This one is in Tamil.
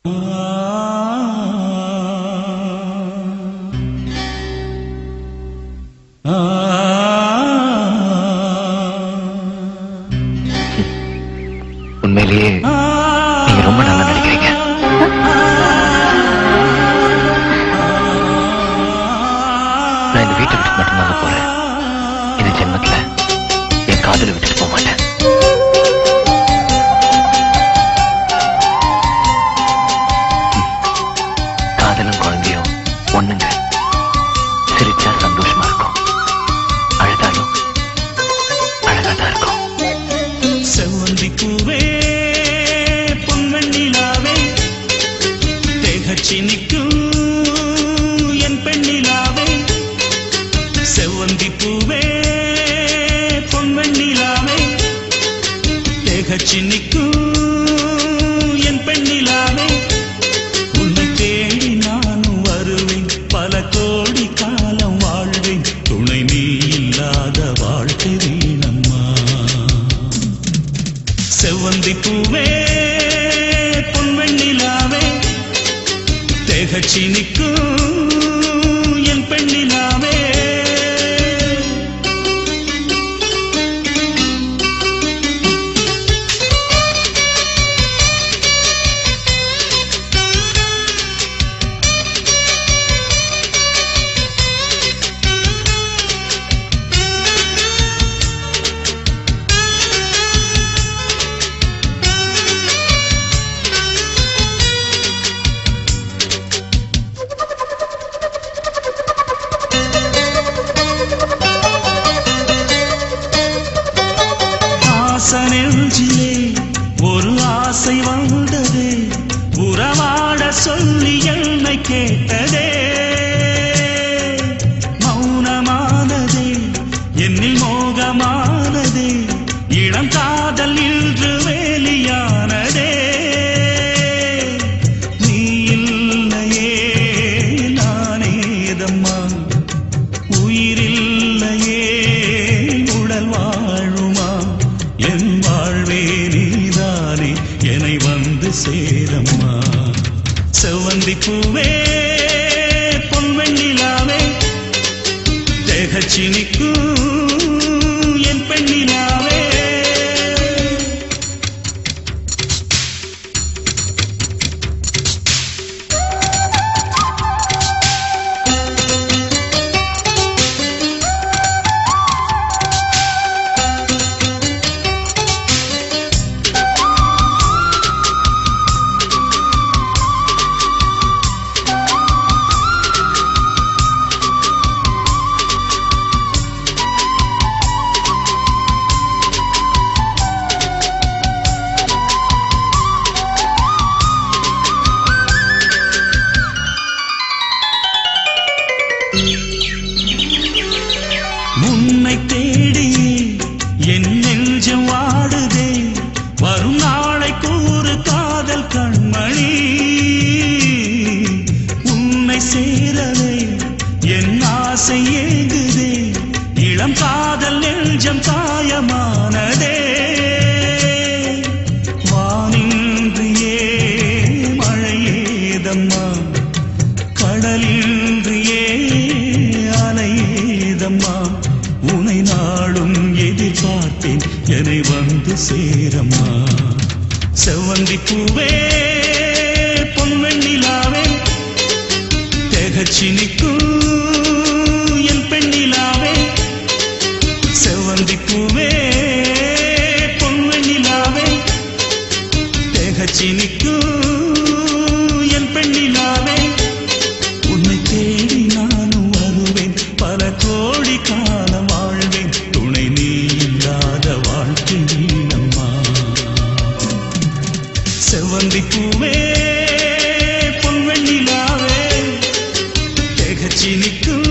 உண்மையிலேயே நீங்க ரொம்ப நல்லா நடிக்கிறீங்க. நான் இந்த வீட்டை விட்டு மட்டும்தாங்க போறேன். இந்த ஜென்மத்துல என் காதலை விட்டுட்டு போக மாட்டேன். காதலும் குழந்தையும் ஒண்ணுங்க. சிரிச்சா சந்தோஷமா இருக்கும், அழுதாலும் அழகாதான் இருக்கும். செவ்வந்தி பூவே பொன்வெண்ணிலாவே தேகச்சி நிற்கும் என் பெண்ணிலாவே. செவ்வந்தி பூவே பொன்வெண்ணிலாவே தேகச்சி நிற்கும் என் பெண்ணிலாவே. உன்னை தேடி நானும் வருவேன், பல கோடி காலம் வாழ்வேன். துணை நீ இல்லாத வாழ்க்கை வீணம்மா. செவ்வந்தி பூவே பொன்வெண்ணிலாவே தேகச்சி நிற்கும் என் பெண்ணிலாவே. நெஞ்சிலே ஒரு ஆசை வந்ததே, உறவாட சொல்லி என்னை கேட்டதே. மௌனமானதே என்னில் மோகமானதே, இளம் காதல் இன்று வேலியானதே. நீ இல்லையே நானேதம்மா, உயிரில்லையே உடல் வாழுமா. என் வாழ்வே நீதானே என்னை வந்து சேரம்மா. செவ்வந்தி பூவே பொன்வெண்ணிலாவே தேகச்சி நிற்கும் என் பெண்ணிலாவே. முன்னை தேடி என் நெஞ்சம் வாடுதே, வரும் நாளை கூறு காதல் கண்மணி. உன்னை சேரவே என் ஆசை ஏங்குதே, இளம் காதல் நெஞ்சம் காயமானதே. வானின்றியே மழையேதம்மா, கடலின்றியே அலையேதம்மா. உனை நாளும் எதிர்பார்த்தேன், என்னை வந்து சேரம்மா. செவ்வந்தி பூவே பொன்வெண்ணிலாவே தேகச்சி நிற்கும் என் பெண்ணிலாவே. செவ்வந்தி பூவே பொன்வெண்ணிலாவே தேகச்சி நிற்கும் என் பெண்ணிலாவே. உன்னை தேடி நானும் வருவேன், பல கோடி காலம் வாழ்வேன். துணை நீ இல்லாத வாழ்க்கை வீணம்மா. செவ்வந்தி பூவே பொன்வெண்ணிலாவே தேகச்சி நிற்கும்